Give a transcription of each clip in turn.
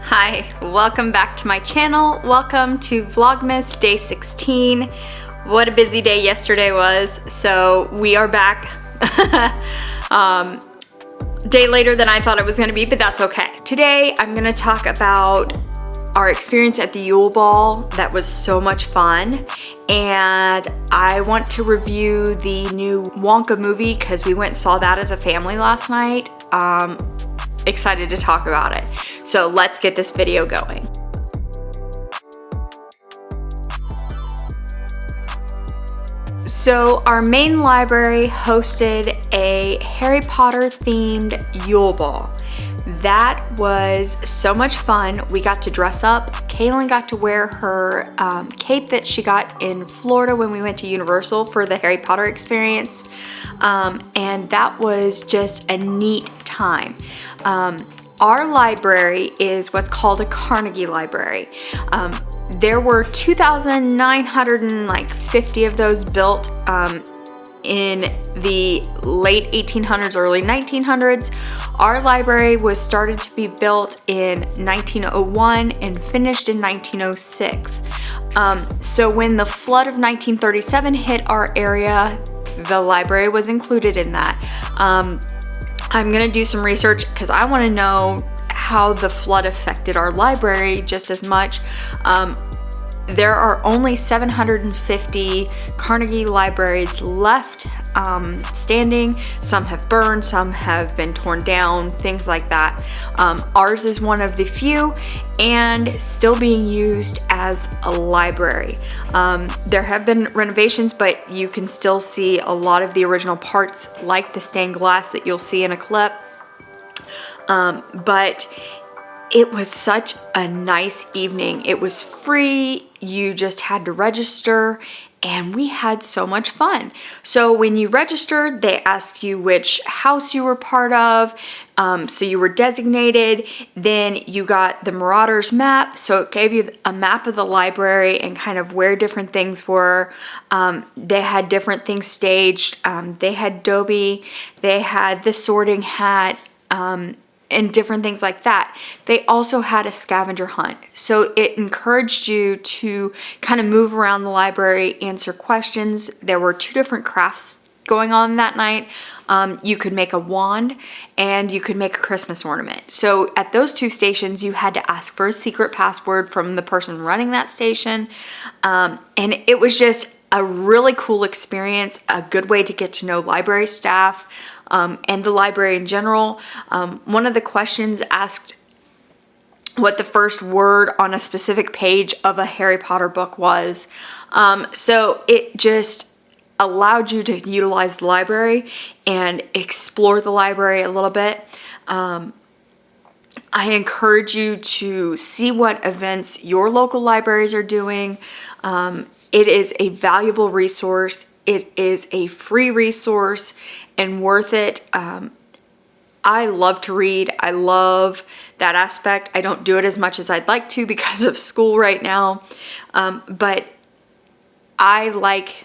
Hi, welcome back to my channel. Welcome to Vlogmas day 16. What a busy day yesterday was. So we are back day later than I thought it was gonna be, but that's okay. Today I'm gonna talk about our experience at the YULE ball. That was so much fun. And I want to review the new Wonka movie because we went and saw that as a family last night. Excited to talk about it. So let's get this video going. So our main library hosted a Harry Potter themed YULE ball. That was so much fun. We got to dress up. Kaylin got to wear her cape that she got in Florida when we went to Universal for the Harry Potter experience. And that was just a neat time. Our library is what's called a Carnegie Library. There were 2,950 of those built in the late 1800s, early 1900s. Our library was started to be built in 1901 and finished in 1906. So when the flood of 1937 hit our area, the library was included in that. I'm gonna do some research because I want to know how the flood affected our library just as much. There are only 750 Carnegie libraries left standing. Some have burned, some have been torn down, things like that. Ours is one of the few and still being used as a library. There have been renovations, but you can still see a lot of the original parts, like the stained glass that you'll see in a clip. But it was such a nice evening. It was free. You just had to register and we had so much fun. So when you registered, they asked you which house you were part of. So you were designated. Then you got the Marauders map. So it gave you a map of the library and kind of where different things were. They had different things staged. They had Dobie. They had the Sorting Hat. And different things like that. They also had a scavenger hunt. So it encouraged you to kind of move around the library, answer questions. There were 2 different crafts going on that night. You could make a wand and you could make a Christmas ornament. So at those 2 stations, you had to ask for a secret password from the person running that station. And it was just a really cool experience, a good way to get to know library staff. And the library in general. One of the questions asked what the first word on a specific page of a Harry Potter book was. So it just allowed you to utilize the library and explore the library a little bit. I encourage you to see what events your local libraries are doing. It is a valuable resource. It is a free resource and worth it. I love to read. I love that aspect. I don't do it as much as I'd like to because of school right now. But I like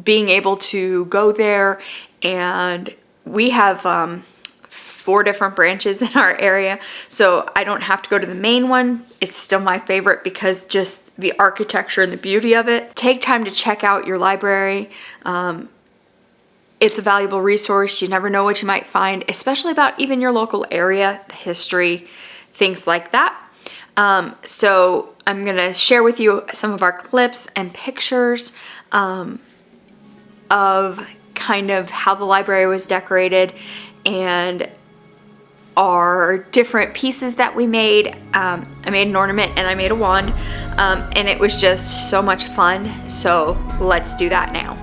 being able to go there, and we have 4 different branches in our area, so I don't have to go to the main one. It's still my favorite because just the architecture and the beauty of it. Take time to check out your library. It's a valuable resource. You never know what you might find, especially about even your local area, the history, things like that. So I'm gonna share with you some of our clips and pictures of kind of how the library was decorated and our different pieces that we made. I made an ornament and I made a wand, and it was just so much fun. So let's do that now.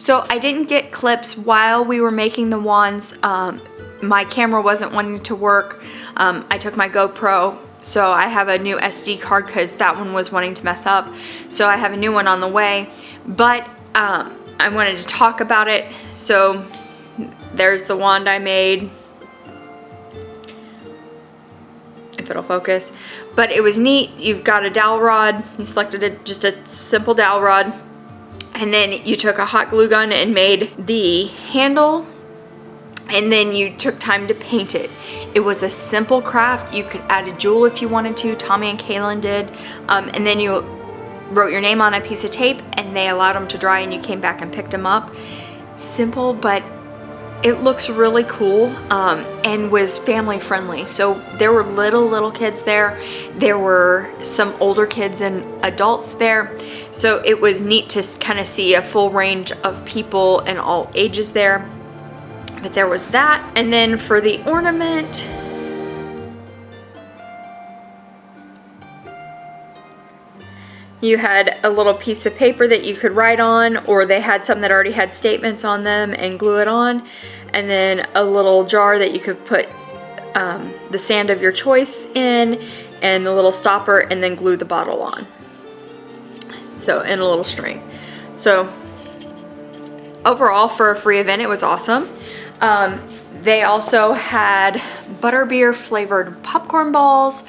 So I didn't get clips while we were making the wands. My camera wasn't wanting to work. I took my GoPro, so I have a new SD card because that one was wanting to mess up. So I have a new one on the way, but I wanted to talk about it. So there's the wand I made, if it'll focus, but it was neat. You've got a dowel rod, you selected just a simple dowel rod, and then you took a hot glue gun and made the handle, and then you took time to paint it. It was a simple craft. You could add a jewel if you wanted to. Tommy and Kaylin did, and then you wrote your name on a piece of tape and they allowed them to dry and you came back and picked them up. Simple, but it looks really cool, and was family friendly. So there were little kids there. There were some older kids and adults there. So it was neat to kind of see a full range of people and all ages there. But there was that. And then for the ornament, you had a little piece of paper that you could write on, or they had some that already had statements on them and glue it on, and then a little jar that you could put the sand of your choice in, and the little stopper, and then glue the bottle on. So, and a little string. So overall, for a free event, it was awesome. They also had butterbeer flavored popcorn balls,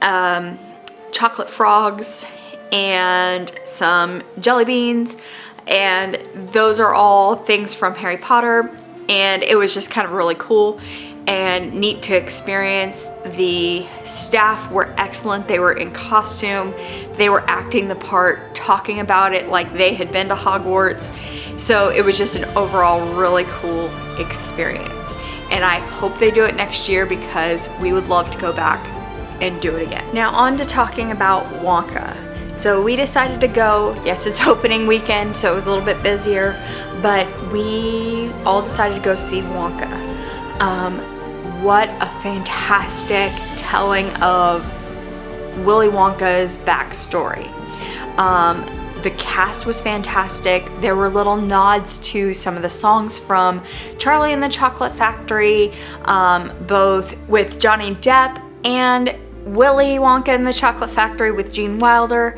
chocolate frogs, and some jelly beans, and those are all things from Harry Potter, and it was just kind of really cool and neat to experience. The staff were excellent. They were in costume, they were acting the part, talking about it like they had been to Hogwarts. So it was just an overall really cool experience, and I hope they do it next year because we would love to go back and do it again. Now on to talking about Wonka. So we decided to go. Yes, it's opening weekend, so it was a little bit busier, but we all decided to go see Wonka. What a fantastic telling of Willy Wonka's backstory. The cast was fantastic. There were little nods to some of the songs from Charlie and the Chocolate Factory, both with Johnny Depp and Willy Wonka and the Chocolate Factory with Gene Wilder.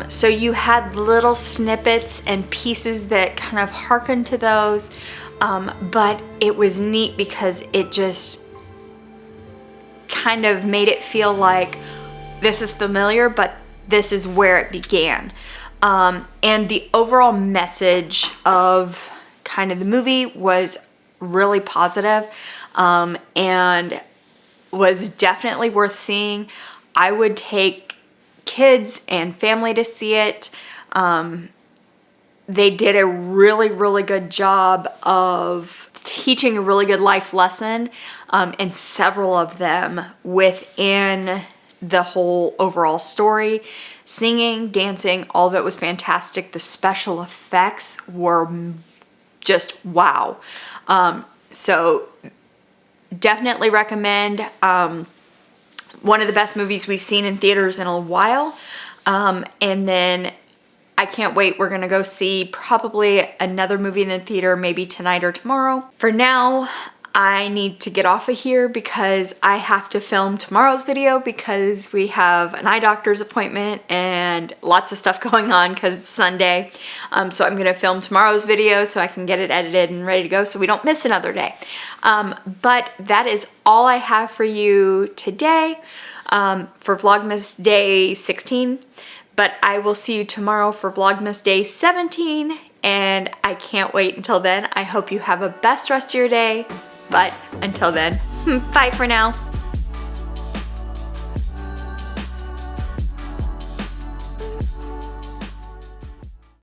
So you had little snippets and pieces that kind of harkened to those, but it was neat because it just kind of made it feel like this is familiar, but this is where it began. And the overall message of kind of the movie was really positive, and was definitely worth seeing. I would take kids and family to see it. They did a really good job of teaching a really good life lesson, and several of them within the whole overall story. Singing, dancing, all of it was fantastic. The special effects were just wow. So definitely recommend. One of the best movies we've seen in theaters in a while. And then I can't wait. We're gonna go see probably another movie in the theater, maybe tonight or tomorrow. For now, I need to get off of here because I have to film tomorrow's video because we have an eye doctor's appointment and lots of stuff going on because it's Sunday. So I'm gonna film tomorrow's video so I can get it edited and ready to go so we don't miss another day. But that is all I have for you today for Vlogmas Day 16. But I will see you tomorrow for Vlogmas Day 17, and I can't wait until then. I hope you have a best rest of your day. But until then, bye for now.